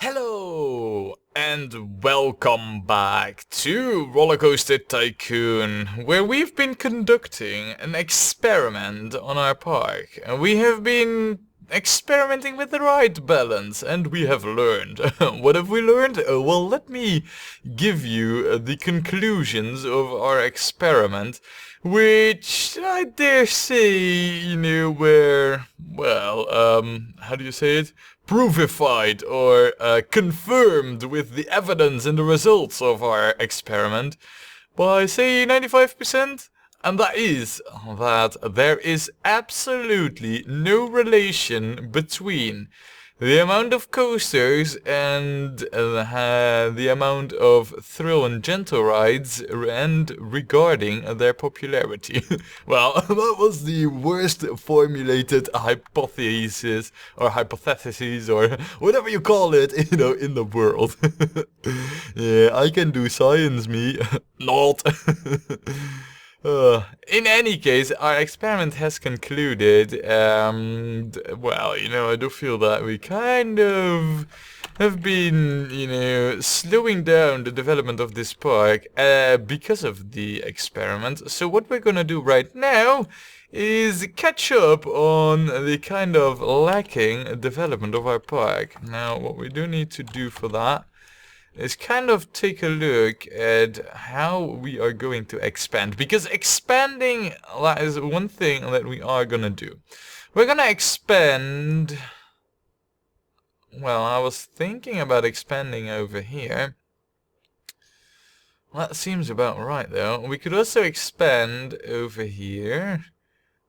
Hello and welcome back to Rollercoaster Tycoon, where we've been conducting an experiment on our park. And we have been experimenting with the ride balance, and we have learned. What have we learned? Well, let me give you the conclusions of our experiment, which I dare say, were, well, how do you say it? Proofified or confirmed with the evidence and the results of our experiment by, say, 95%. And that is that there is absolutely no relation between the amount of coasters and the amount of thrill and gentle rides and regarding their popularity. Well, that was the worst formulated hypothesis or hypothesis or whatever you call it, in the world. Yeah, I can do science, me. Not. In any case, our experiment has concluded, well, I do feel that we kind of have been, slowing down the development of this park because of the experiment. So what we're gonna do right now is catch up on the kind of lacking development of our park. Now, what we do need to do for that is kind of take a look at how we are going to expand, because expanding, that is one thing that we are gonna do. We're gonna expand, well, I was thinking about expanding over here. Well, that seems about right though. We could also expand over here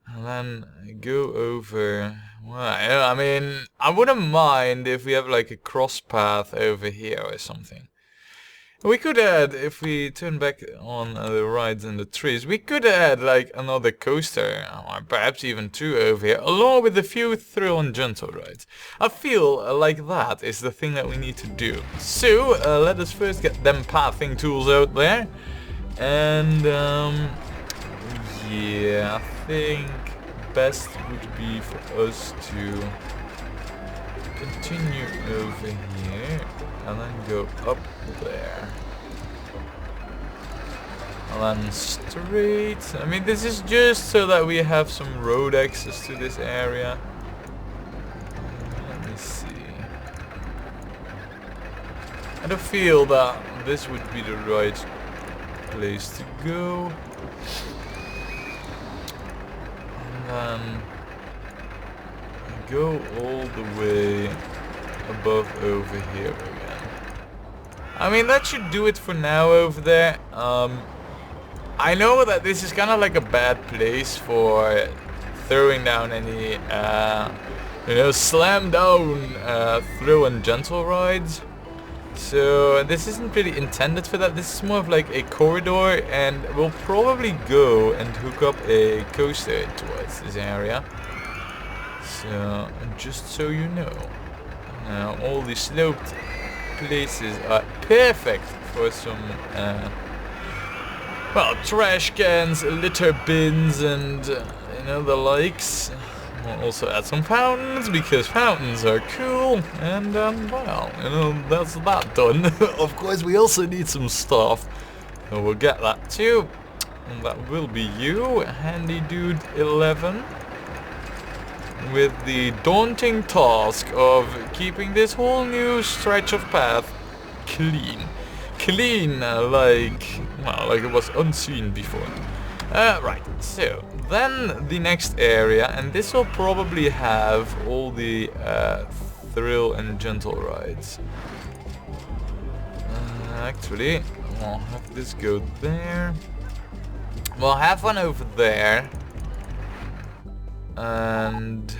and then go over, well, I mean, I wouldn't mind if we have like a cross path over here or something. We could add, if we turn back on the rides and the trees, we could add like another coaster, or perhaps even two over here, along with a few thrill and gentle rides. I feel like that is the thing that we need to do. So, let us first get them pathing tools out there. And, yeah, I think best would be for us to continue over here and then go up there and then straight. I mean, this is just so that we have some road access to this area. Let me see. I don't feel that this would be the right place to go. And go all the way above over here again. I mean, that should do it for now over there. I know that this is kind of like a bad place for throwing down any, slam down thrill and gentle rides. So this isn't really intended for that. This is more of like a corridor, and we'll probably go and hook up a coaster towards this area. So, just so you know, now all the sloped places are perfect for some, well, trash cans, litter bins, and the likes. We'll also add some fountains, because fountains are cool, and well, that's that done. Of course, we also need some stuff, so we'll get that too. And that will be you, Handy Dude 11, with the daunting task of keeping this whole new stretch of path clean. Clean, like it was unseen before. Right, so then the next area, and this will probably have all the thrill and gentle rides. Actually, we'll have this go there. We'll have one over there. And,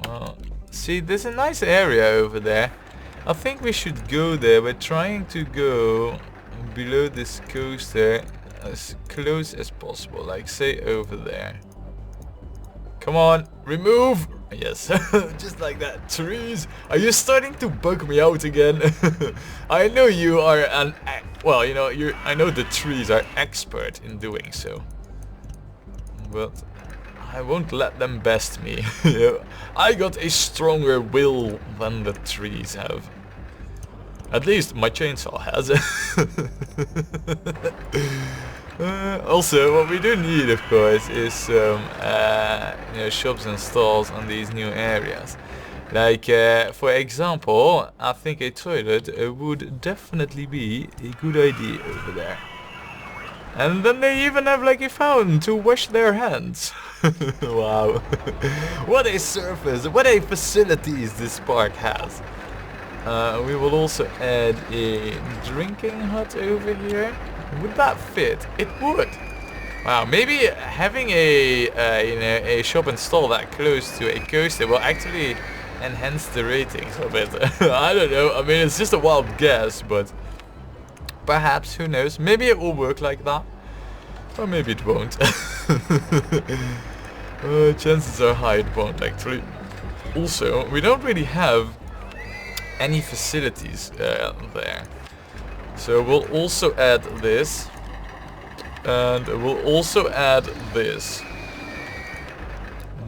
well, see, there's a nice area over there. I think we should go there. We're trying to go below this coaster as close as possible, like say over there. Come on, remove! Yes, just like that. Trees, are you starting to bug me out again? I know you are an, well, I know the trees are expert in doing so, but I won't let them best me. I got a stronger will than the trees have. At least my chainsaw has. Also, what we do need, of course, is some shops and stalls on these new areas. Like, for example, I think a toilet would definitely be a good idea over there. And then they even have like a fountain to wash their hands. Wow. What a surface, what a facilities this park has. We will also add a drinking hut over here. Would that fit? It would. Wow, maybe having a shop and stall that close to a coaster will actually enhance the ratings a bit. I don't know. I mean, it's just a wild guess, but perhaps, who knows? Maybe it will work like that, or maybe it won't. Chances are high it won't actually. Also, we don't really have any facilities there. So we'll also add this, and we'll also add this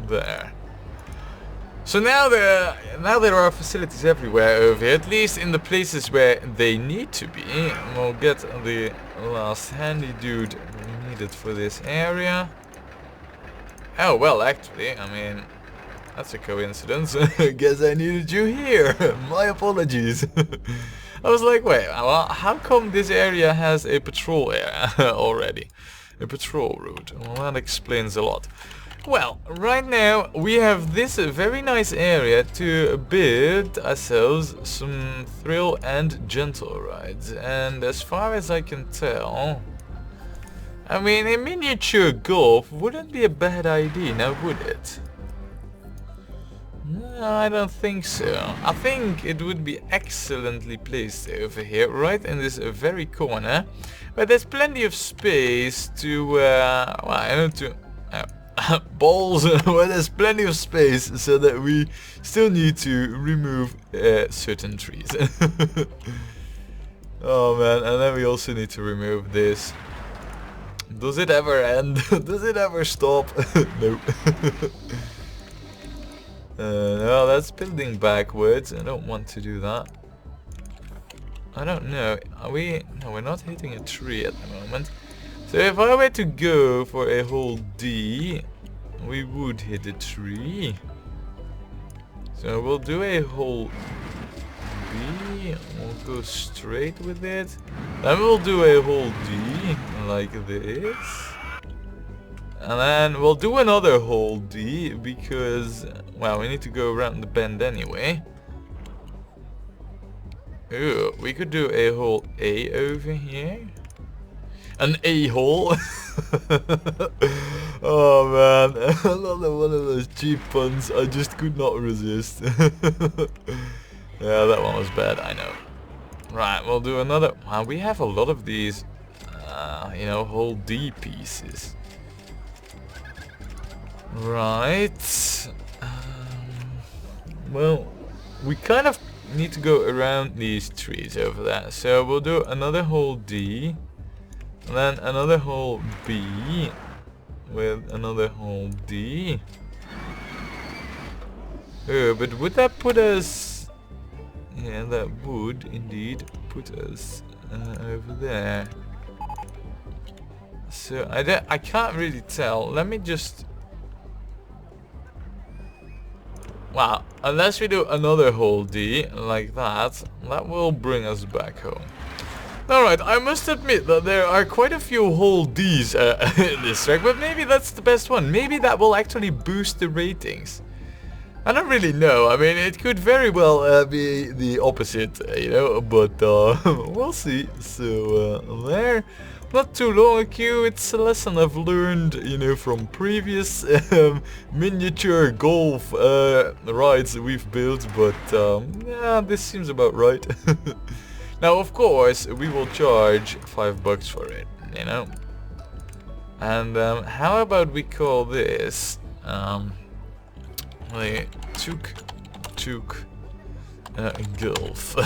there. So now there are facilities everywhere over here, at least in the places where they need to be. We'll get the last handy dude needed for this area. Oh well, actually, I mean, that's a coincidence. Guess I needed you here. My apologies. I was like, wait, well, how come this area has a patrol area already? A patrol route. Well, that explains a lot. Well, right now we have this very nice area to build ourselves some thrill and gentle rides. And as far as I can tell, I mean, a miniature golf wouldn't be a bad idea, now would it? No, I don't think so. I think it would be excellently placed over here, right in this very corner. But there's plenty of space to, well, I don't know, to... balls, well, there's plenty of space so that we still need to remove certain trees. Oh man, and then we also need to remove this. Does it ever end? Does it ever stop? Nope. No, that's building backwards. I don't want to do that. I don't know. Are we? No, we're not hitting a tree at the moment. So if I were to go for a whole D, we would hit a tree. So we'll do a whole B. We'll go straight with it. Then we'll do a whole D like this. And then we'll do another whole D because, well, we need to go around the bend anyway. Ooh, we could do a whole A over here. An A-hole. Oh man, another one of those cheap puns. I just could not resist. Yeah, that one was bad, I know. Right, we'll do another. Wow, we have a lot of these, whole D pieces. Right. Well, we kind of need to go around these trees over there. So we'll do another whole D. And then another whole B. With another whole D. Oh, but would that put us... Yeah, that would indeed put us over there. So I can't really tell. Let me just... Wow, unless we do another whole D like that, that will bring us back home. Alright, I must admit that there are quite a few whole Ds in this track, but maybe that's the best one. Maybe that will actually boost the ratings. I don't really know. I mean, it could very well be the opposite, but we'll see. So, there. Not too long a queue. It's a lesson I've learned, from previous miniature golf rides we've built, but yeah, this seems about right. Now, of course, we will charge $5 for it, And how about we call this the Tuk Golf.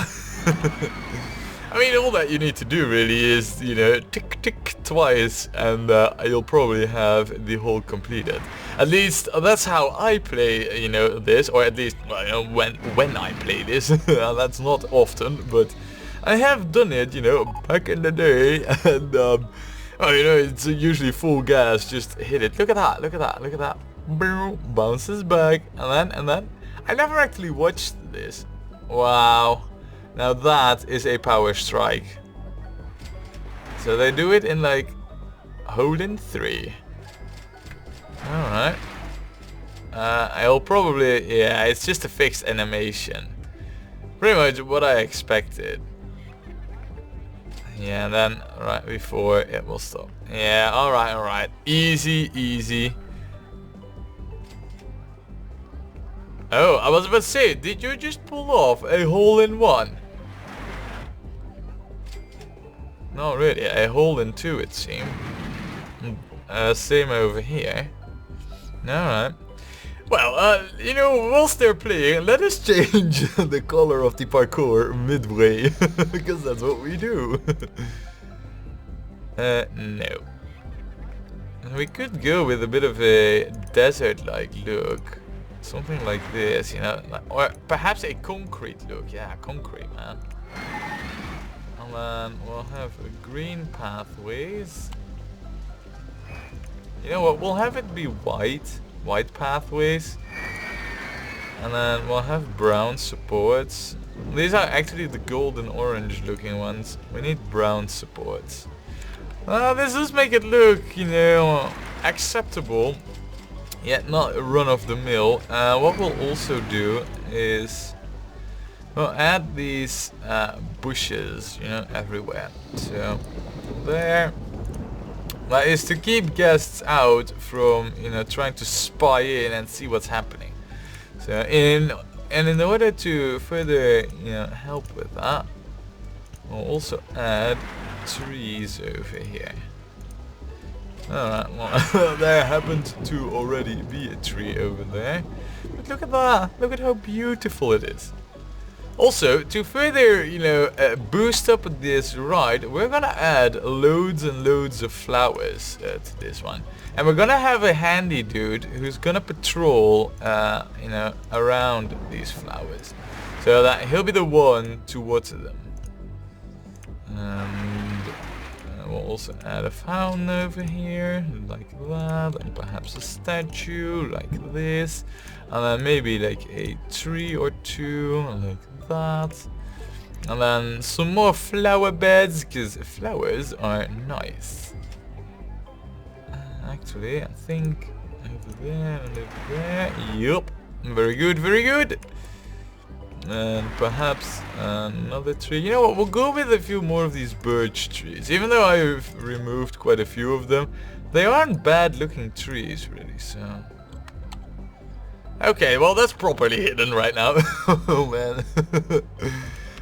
I mean, all that you need to do really is, tick tick twice, and you'll probably have the hole completed. At least that's how I play, this, or at least when I play this. That's not often, but I have done it, you know, back in the day, and oh, you know, it's usually full gas. Just hit it. Look at that! Look at that! Look at that! Boom, bounces back, and then. I never actually watched this. Wow! Now that is a power strike. So they do it in like hold in 3. All right. I'll probably, yeah, it's just a fixed animation. Pretty much what I expected. Yeah, and then right before it will stop. Yeah, alright. Easy, easy. Oh, I was about to say, did you just pull off a hole-in-one? No, really, a hole-in-2 it seemed. Same over here. Alright. Well, you know, whilst they're playing, let us change the color of the parkour midway, because that's what we do. No. We could go with a bit of a desert-like look. Something like this, you know, or perhaps a concrete look. Yeah, concrete, man. And then we'll have green pathways. You know what, we'll have it be white pathways. And then we'll have brown supports. These are actually the golden orange looking ones. We need brown supports. This does make it look, you know, acceptable. Yet not run of the mill. What we'll also do is we'll add these bushes, you know, everywhere. So there. That is to keep guests out from, you know, trying to spy in and see what's happening. So in order to further, you know, help with that, we'll also add trees over here. Alright, well, there happened to already be a tree over there. But look at that! Look at how beautiful it is. Also, to further, you know, boost up this ride, we're gonna add loads and loads of flowers to this one. And we're gonna have a handy dude who's gonna patrol, you know, around these flowers. So that he'll be the one to water them. And we'll also add a fountain over here, like that, and perhaps a statue, like this. And then maybe like a tree or two, like that. And then some more flower beds, because flowers are nice. Actually, I think over there and over there. Yup. Very good, very good. And perhaps another tree. You know what, we'll go with a few more of these birch trees. Even though I've removed quite a few of them, they aren't bad looking trees really, so... Okay, well that's properly hidden right now. Oh man.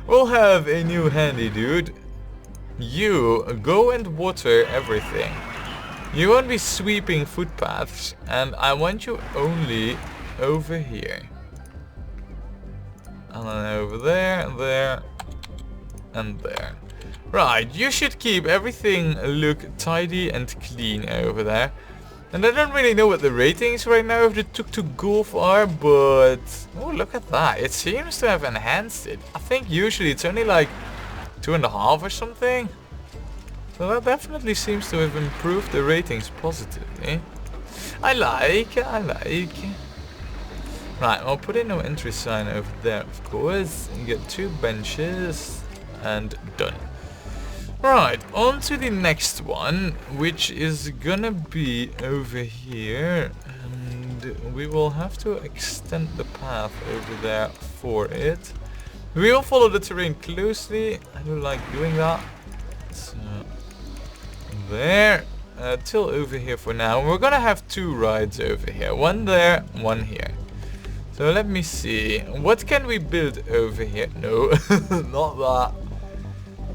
We'll have a new handy dude. You go and water everything. You won't be sweeping footpaths, and I want you only over here. And then over there, there, and there. Right, you should keep everything look tidy and clean over there. And I don't really know what the ratings right now of the tuk-tuk golf are, but... Oh, look at that. It seems to have enhanced it. I think usually it's only like 2.5 or something. So that definitely seems to have improved the ratings positively. I like. Right, I'll put in no entry sign over there, of course. And get 2 benches and done. Right, on to the next one, which is gonna be over here, and we will have to extend the path over there for it. We will follow the terrain closely. I do like doing that. So, there, till over here for now. We're gonna have 2 rides over here, one there, one here. So let me see, what can we build over here? No, not that.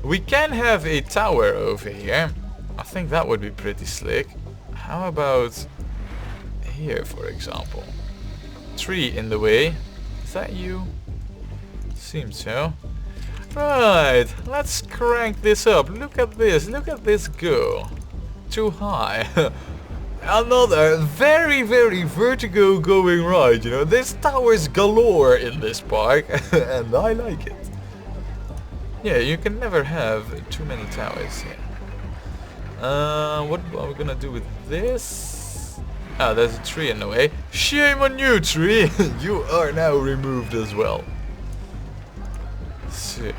We can have a tower over here. I think that would be pretty slick. How about here, for example? Tree in the way. Is that you? Seems so. Right, let's crank this up. Look at this go. Too high. Another very, very Vertigo going ride, you know. There's towers galore in this park, and I like it. Yeah, you can never have too many towers here. What are we gonna do with this? Ah, there's a tree in the way. Shame on you, tree! You are now removed as well. So,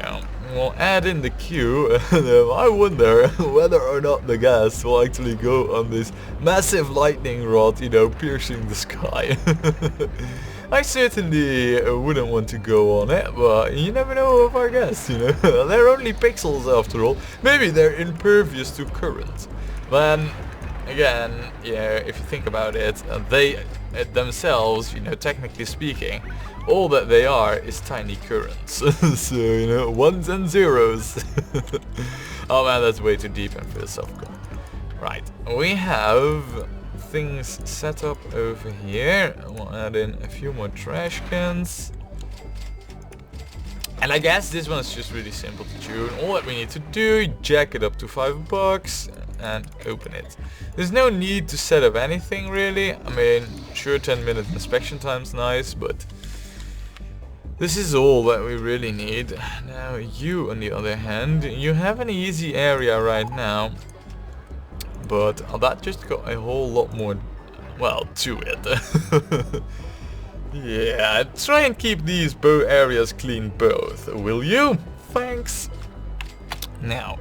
we'll add in the queue, and I wonder whether or not the gas will actually go on this massive lightning rod, you know, piercing the sky. I certainly wouldn't want to go on it, but you never know with our guests, you know. They're only pixels after all. Maybe they're impervious to current. Then, again, yeah, if you think about it, they themselves, you know, technically speaking, all that they are is tiny currents. So, you know, ones and zeros. Oh man, that's way too deep and philosophical. Right, we have things set up over here. We'll add in a few more trash cans. And I guess this one's just really simple to tune. All that we need to do, jack it up to $5 and open it. There's no need to set up anything really. I mean, sure, 10-minute inspection time's nice, but this is all that we really need. Now you, on the other hand, you have an easy area right now, but that just got a whole lot more, well, to it. Yeah, try and keep these areas clean both, will you? Thanks. Now,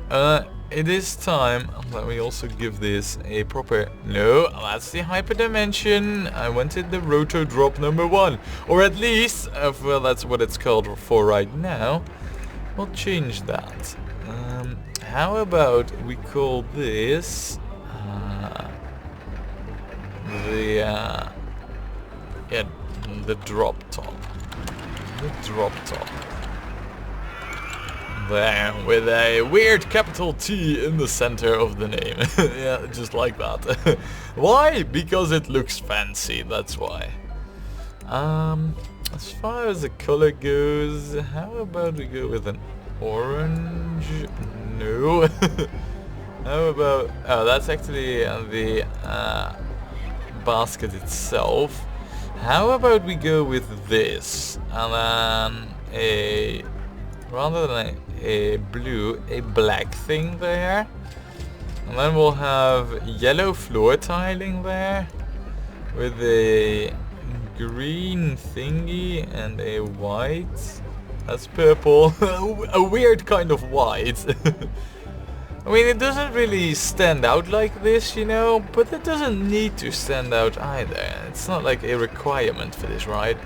it is time that we also give this a proper... No, that's the hyperdimension. I wanted the roto drop number 1. Or at least, well, that's what it's called for right now. We'll change that. How about we call this... the drop top. The drop top. There, with a weird capital T in the center of the name. Yeah, just like that. Why? Because it looks fancy, that's why. As far as the color goes, how about we go with an orange? No. How about... Oh, that's actually the basket itself. How about we go with this, and then rather than a blue, a black thing there. And then we'll have yellow floor tiling there with a green thingy and a white. That's purple. A weird kind of white. I mean, it doesn't really stand out like this, you know, but it doesn't need to stand out either. It's not like a requirement for this ride.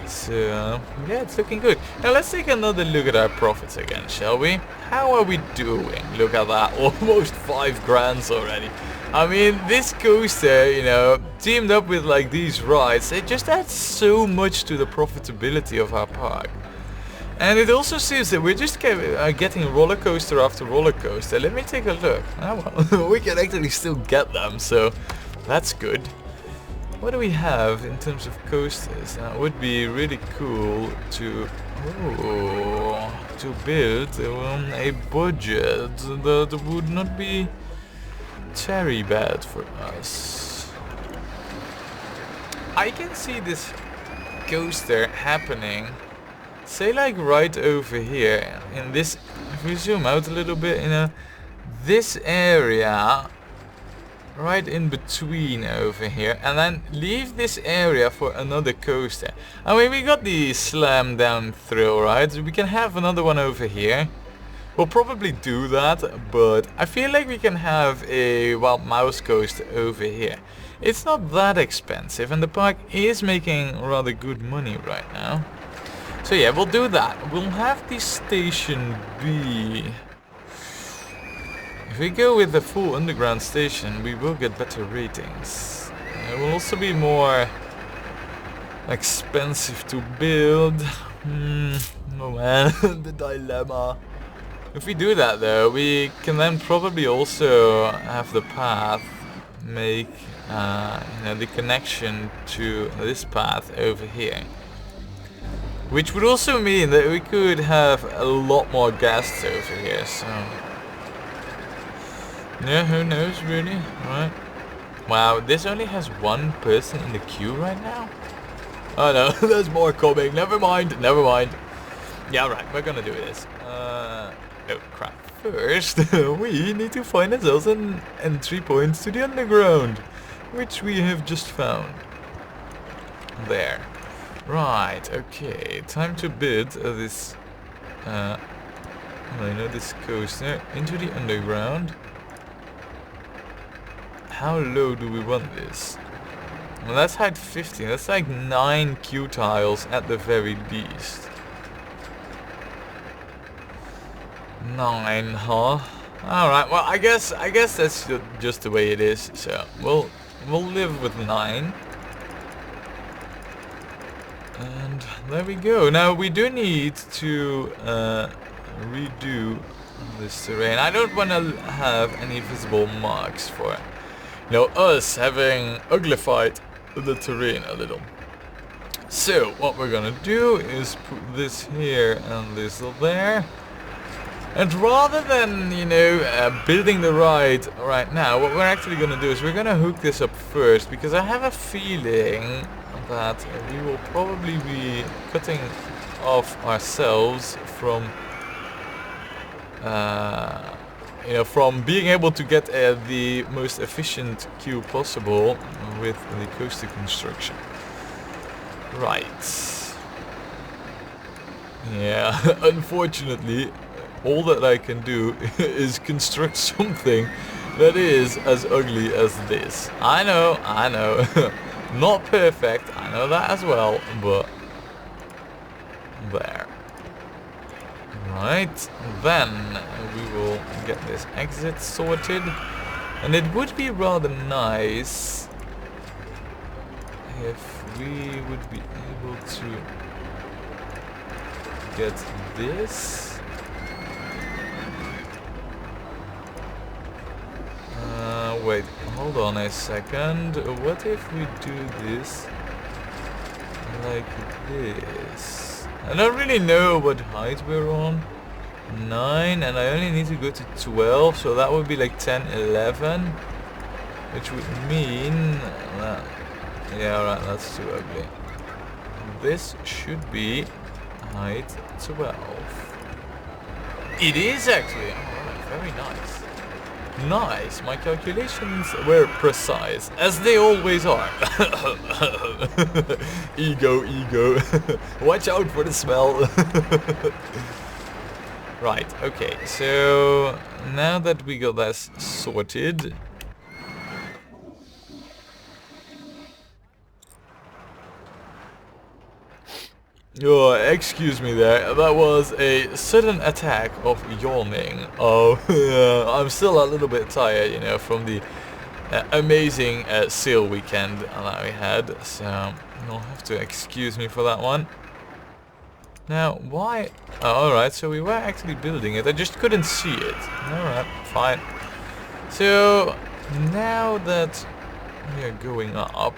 So, yeah, it's looking good. Now let's take another look at our profits again, shall we? How are we doing? Look at that, almost 5 grand already. I mean, this coaster, you know, teamed up with like these rides, it just adds so much to the profitability of our park. And it also seems that we're just getting roller coaster after roller coaster. Let me take a look. Oh well, we can actually still get them, so that's good. What do we have in terms of coasters? It would be really cool to build a budget that would not be very bad for us. I can see this coaster happening, say like right over here in this, if we zoom out a little bit, you know, this area right in between over here, and then leave this area for another coaster. I mean, we got the slam down thrill, right? So we can have another one over here. We'll probably do that, but I feel like we can have a wild mouse coaster over here. It's not that expensive, and the park is making rather good money right now. So yeah, we'll do that. We'll have the station B. If we go with the full underground station, we will get better ratings. It will also be more expensive to build. Oh man, the dilemma. If we do that though, we can then probably also have the path make you know, the connection to this path over here. Which would also mean that we could have a lot more guests over here, so... Yeah, who knows really, right? Wow, this only has 1 person in the queue right now? Oh no, there's more coming, never mind, never mind. Yeah, right, we're gonna do this. Oh crap. First, we need to find ourselves an entry point to the underground, which we have just found. There. Right, okay, time to build this, this coaster into the underground. How low do we want this? Well, that's height 15, that's like 9 Q tiles at the very least. 9, huh? Alright, well I guess that's just the way it is, so we'll live with 9. And there we go. Now we do need to redo this terrain. I don't want to have any visible marks for, us having uglified the terrain a little. So what we're gonna do is put this here and this there. And rather than, building the ride right now, what we're actually gonna do is we're gonna hook this up first, because I have a feeling that we will probably be cutting off ourselves from from being able to get the most efficient queue possible with the coaster construction. Right. Yeah, unfortunately, all that I can do is construct something that is as ugly as this. I know. Not perfect, I know that as well, but there. Right, then we will get this exit sorted, and it would be rather nice if we would be able to get this. Wait, hold on a second. What if we do this like this? I don't really know what height we're on. 9, and I only need to go to 12, so that would be like 10, 11. Which would mean that, yeah, right, that's too ugly. This should be height 12. It is actually. Alright, very nice. Nice, my calculations were precise, as they always are. Ego. Watch out for the smell. Right, okay, so now that we got this sorted, oh, excuse me there, that was a sudden attack of yawning. Oh, yeah, I'm still a little bit tired, from the amazing sale weekend that we had, so you'll have to excuse me for that one. Now, why? Oh, alright, so we were actually building it, I just couldn't see it. Alright, fine. So, now that we are going up,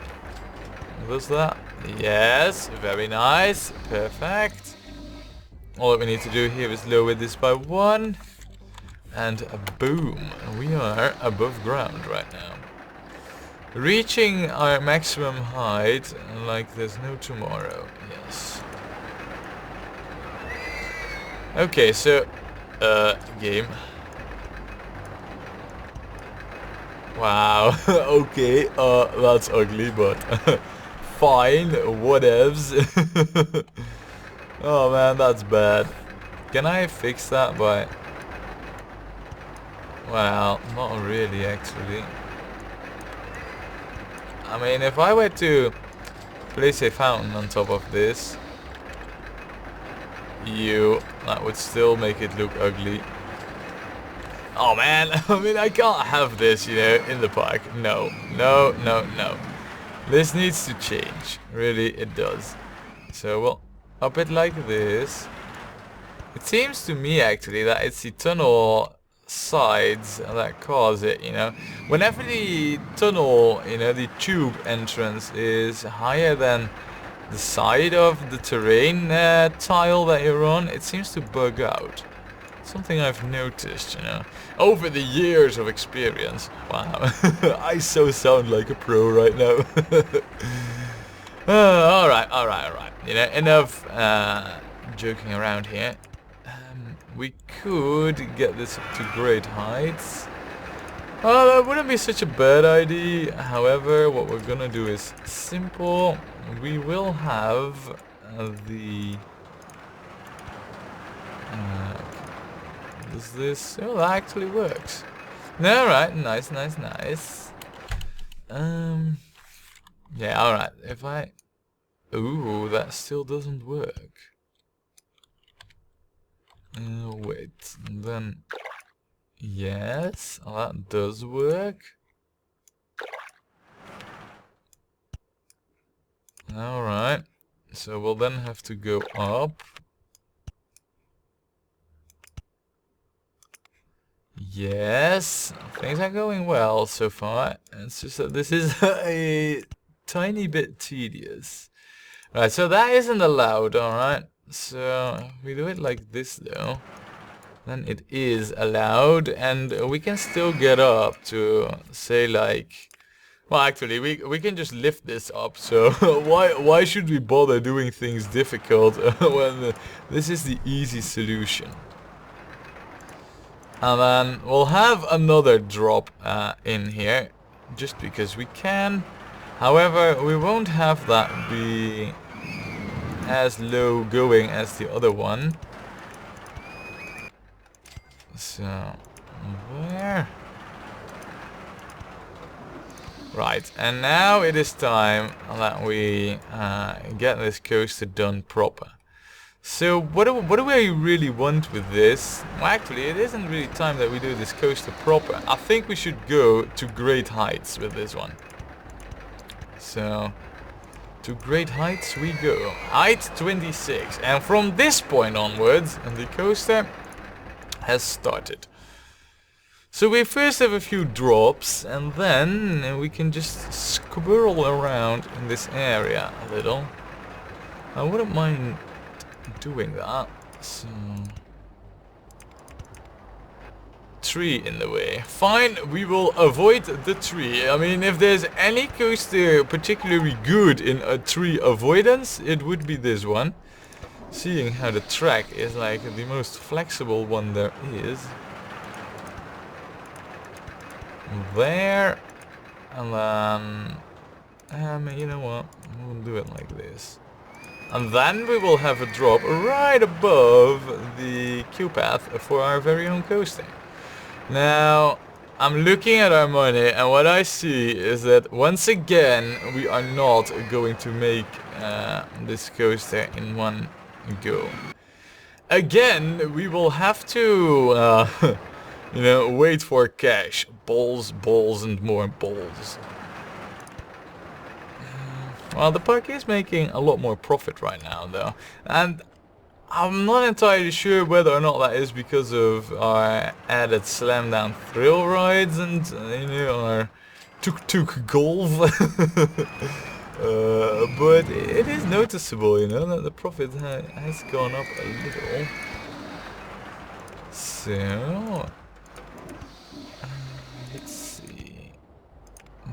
does that? Yes, very nice, perfect. All that we need to do here is lower this by 1, and boom, we are above ground right now. Reaching our maximum height like there's no tomorrow, yes. Okay, so, game. Wow, okay, that's ugly, but fine, whatevs. Oh man, that's bad. Can I fix that by... Well, not really actually. I mean, if I were to place a fountain on top of this, that would still make it look ugly. Oh man, I mean, I can't have this, in the park. No. This needs to change. Really, it does. So we'll up it like this. It seems to me actually that it's the tunnel sides that cause it, Whenever the tunnel, the tube entrance is higher than the side of the terrain tile that you're on, it seems to bug out. Something I've noticed, over the years of experience. Wow, I so sound like a pro right now. Alright. Enough joking around here. We could get this up to great heights. Well, that wouldn't be such a bad idea. However, what we're gonna do is simple. We will have the... does this... Oh, that actually works. Alright, nice, nice, nice. Yeah, alright. If I... Ooh, that still doesn't work. Wait, then... Yes, that does work. Alright, so we'll then have to go up. Yes, things are going well so far. It's just that this is a tiny bit tedious. Right, so that isn't allowed, alright. So, if we do it like this though, then it is allowed, and we can still get up to, say, like... Well, actually, we can just lift this up, so why should we bother doing things difficult when this is the easy solution? And then we'll have another drop in here, just because we can. However, we won't have that be as low going as the other one. So, where? Right, and now it is time that we get this coaster done proper. So, what do we really want with this? Well, actually, it isn't really time that we do this coaster proper. I think we should go to great heights with this one. So, to great heights we go. Height 26. And from this point onwards, the coaster has started. So we first have a few drops, and then we can just squirrel around in this area a little. I wouldn't mind doing that. So, tree in the way. Fine, we will avoid the tree. I mean, if there's any coaster particularly good in a tree avoidance, it would be this one. Seeing how the track is like the most flexible one there is. There. And then... you know what? We'll do it like this. And then we will have a drop right above the queue path for our very own coaster. Now, I'm looking at our money, and what I see is that once again we are not going to make this coaster in one go. Again, we will have to, you know, wait for cash. Balls, balls, and more balls. Well, the park is making a lot more profit right now, though, and I'm not entirely sure whether or not that is because of our added slam down thrill rides and you know, our tuk-tuk golf. But it is noticeable, you know, that the profit has gone up a little. So let's see.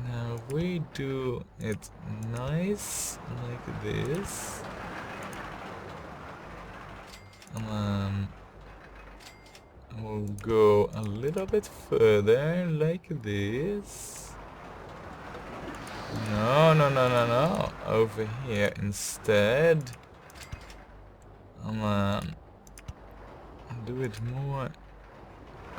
Now if we do it nice like this. And then we'll go a little bit further, like this. No, no, no, no, no. Over here instead. And then do it more.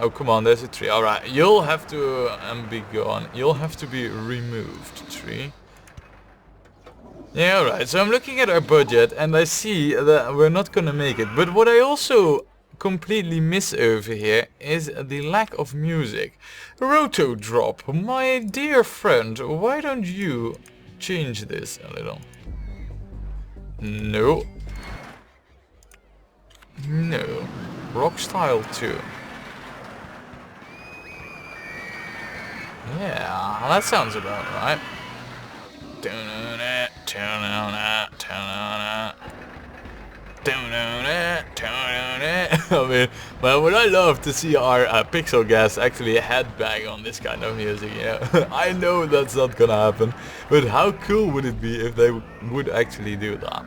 Oh, come on, there's a tree. Alright, you'll have to be gone. You'll have to be removed, tree. Yeah, alright, so I'm looking at our budget and I see that we're not gonna make it. But what I also completely miss over here is the lack of music. Roto drop, my dear friend, why don't you change this a little? No. No. Rock style 2. Yeah, that sounds about right. I mean, but would I love to see our pixel gas actually headbang on this kind of music, you know? I know that's not gonna happen, but how cool would it be if they would actually do that?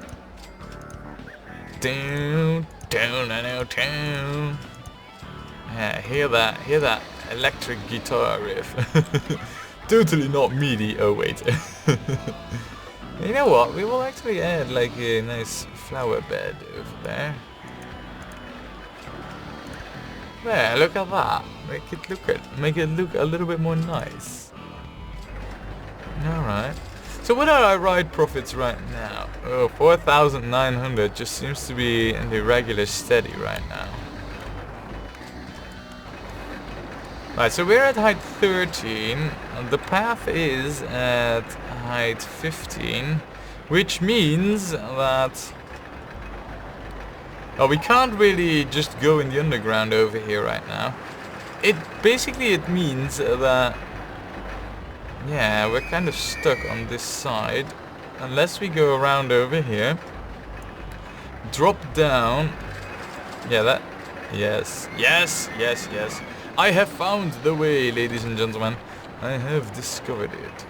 Down, down, down, down. Yeah, hear that electric guitar riff. Totally not meaty. Oh wait. You know what? We will actually add like a nice flower bed over there. There, look at that. Make it look a little bit more nice. Alright. So what are our ride profits right now? Oh, 4,900 just seems to be in the regular steady right now. Right, so we're at height 13, and the path is at height 15, which means that... Oh, we can't really just go in the underground over here right now. It means that... Yeah, we're kind of stuck on this side, unless we go around over here, drop down. Yeah, that... Yes, yes, yes, yes. I have found the way, ladies and gentlemen. I have discovered it.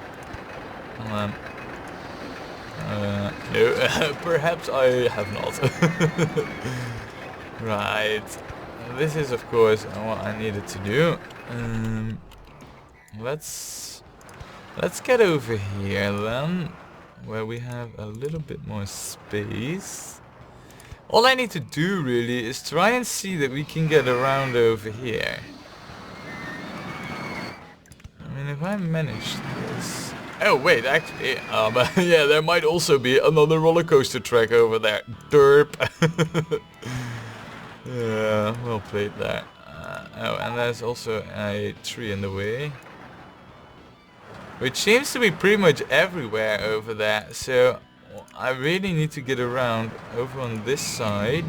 No, perhaps I have not. Right. This is, of course, what I needed to do. Let's get over here then, where we have a little bit more space. All I need to do really is try and see that we can get around over here. I mean, if I manage this... Oh wait, actually, yeah, there might also be another roller coaster track over there. Derp. Yeah, well played there. Oh, and there's also a tree in the way, which seems to be pretty much everywhere over there. So I really need to get around over on this side,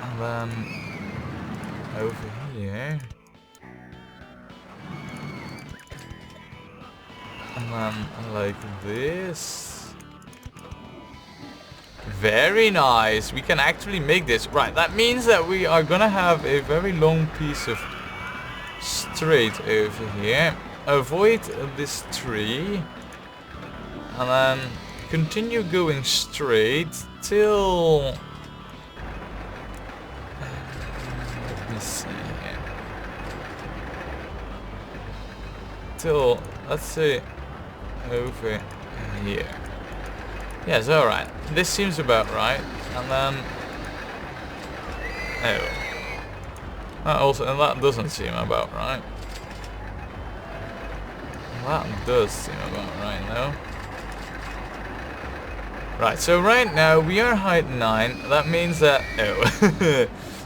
and then over here. And then like this. Very nice. We can actually make this. Right, that means that we are gonna have a very long piece of straight over here. Avoid this tree. And then continue going straight till... Let me see here. Till, let's say, over here. Yes, alright. This seems about right. And then... Oh. And that doesn't seem about right. That does seem about right now. Right, so right now we are height 9. That means that... Oh.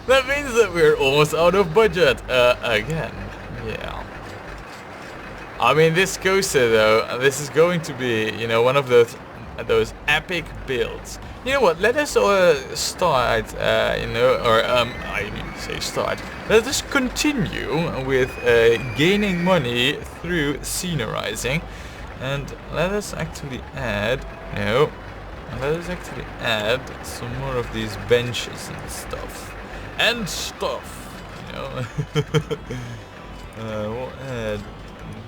That means that we're almost out of budget. Again. Yeah. I mean, this coaster though, this is going to be, you know, one of those epic builds. You know what, let us start, you know, or I mean say start. Let us continue with gaining money through scenerizing. And let us actually add, let us actually add some more of these benches and stuff. You know. We'll add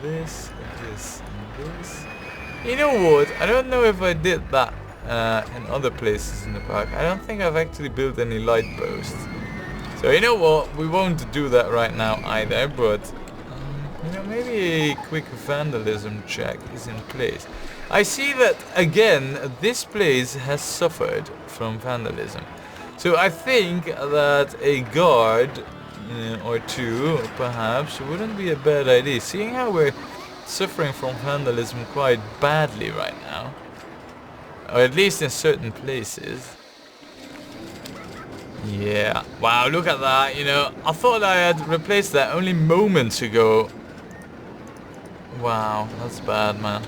this, this, and this. You know what? I don't know if I did that in other places in the park. I don't think I've actually built any light posts. So you know what? We won't do that right now either. But you know, maybe a quick vandalism check is in place. I see that again. This place has suffered from vandalism. So I think that a guard or two, perhaps, wouldn't be a bad idea, seeing how we're suffering from vandalism quite badly right now, or at least in certain places. Yeah, wow, look at that. You know, I thought I had replaced that only moments ago. Wow, that's bad, man.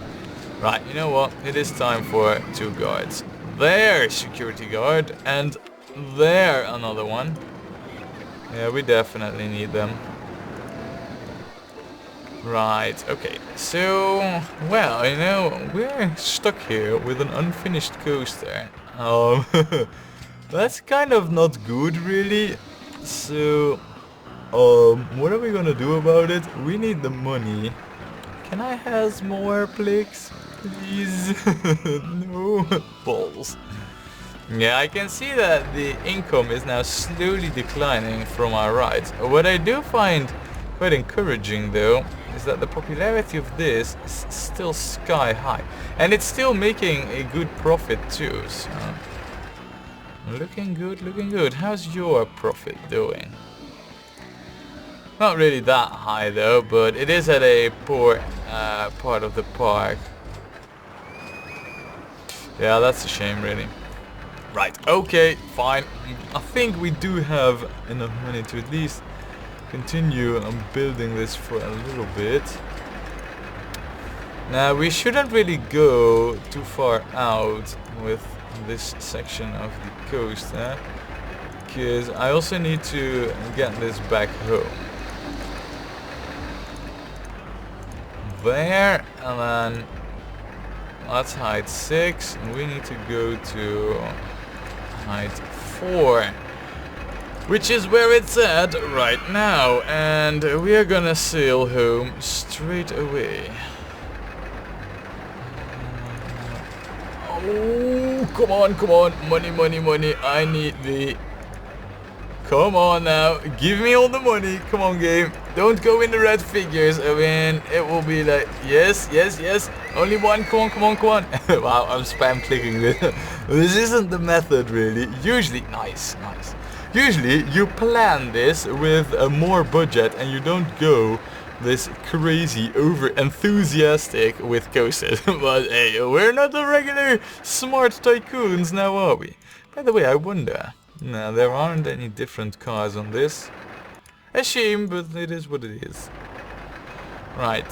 Right, you know what, it is time for 2 guards. There, security guard, and there, another one. Yeah, we definitely need them. Right, okay. So, well, you know, we're stuck here with an unfinished coaster. That's kind of not good, really. So, what are we gonna do about it? We need the money. Can I have more, please? Please? No. Balls. Yeah, I can see that the income is now slowly declining from our rides. What I do find quite encouraging though is that the popularity of this is still sky high. And it's still making a good profit too, so... Looking good, looking good. How's your profit doing? Not really that high though, but it is at a poor part of the park. Yeah, that's a shame really. Right, okay, fine. I think we do have enough money to at least continue on building this for a little bit. Now, we shouldn't really go too far out with this section of the coast, because I also need to get this back home. There, and then that's height 6, and we need to go to height 4, which is where it's at right now, and we are gonna sail home straight away. Oh, come on, come on, money, money, money, I need the... Come on now, give me all the money, come on game, don't go in the red figures. I mean, it will be like, yes, yes, yes, only one, come on, come on, come on. Wow, I'm spam clicking this. This isn't the method really, usually, nice, nice. Usually you plan this with a more budget and you don't go this crazy over enthusiastic with coasters. But hey, we're not the regular smart tycoons now, are we? By the way, I wonder... No, there aren't any different cars on this. A shame, but it is what it is. Right,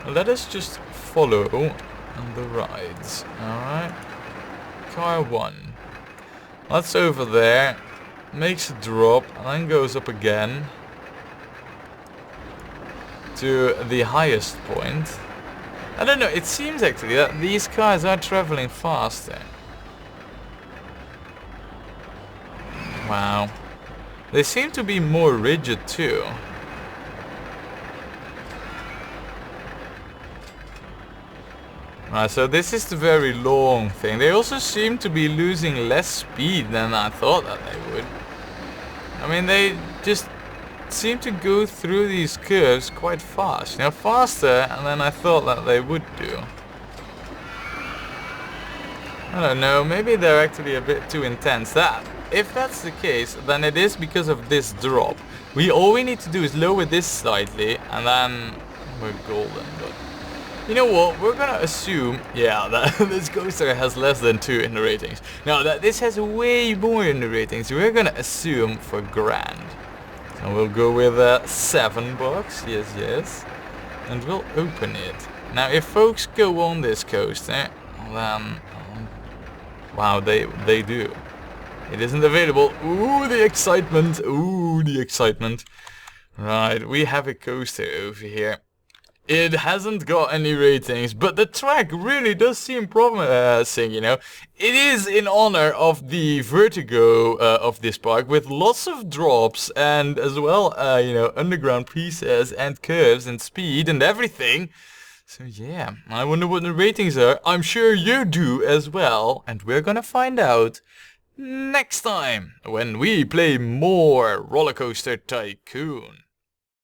let us just follow on the rides, alright? Car 1. That's over there, makes a drop, and then goes up again to the highest point. I don't know, it seems actually that these cars are traveling faster. Wow. They seem to be more rigid too. Right, so this is the very long thing. They also seem to be losing less speed than I thought that they would. I mean, they just seem to go through these curves quite fast. You know, faster than I thought that they would do. I don't know, maybe they're actually a bit too intense. If that's the case, then it is because of this drop. All we need to do is lower this slightly, and then we're golden. But you know what? We're gonna assume, yeah, that this coaster has less than 2 in the ratings. Now that this has way more in the ratings, we're gonna assume for grand. So we'll go with $7. Yes, yes, and we'll open it. Now, if folks go on this coaster, then wow, they do. It isn't available. Ooh, the excitement. Ooh, the excitement. Right, we have a coaster over here. It hasn't got any ratings, but the track really does seem promising, you know. It is in honor of the Vertigo of this park, with lots of drops and as well, you know, underground presets and curves and speed and everything. So yeah, I wonder what the ratings are. I'm sure you do as well, and we're gonna find out next time when we play more Rollercoaster Tycoon.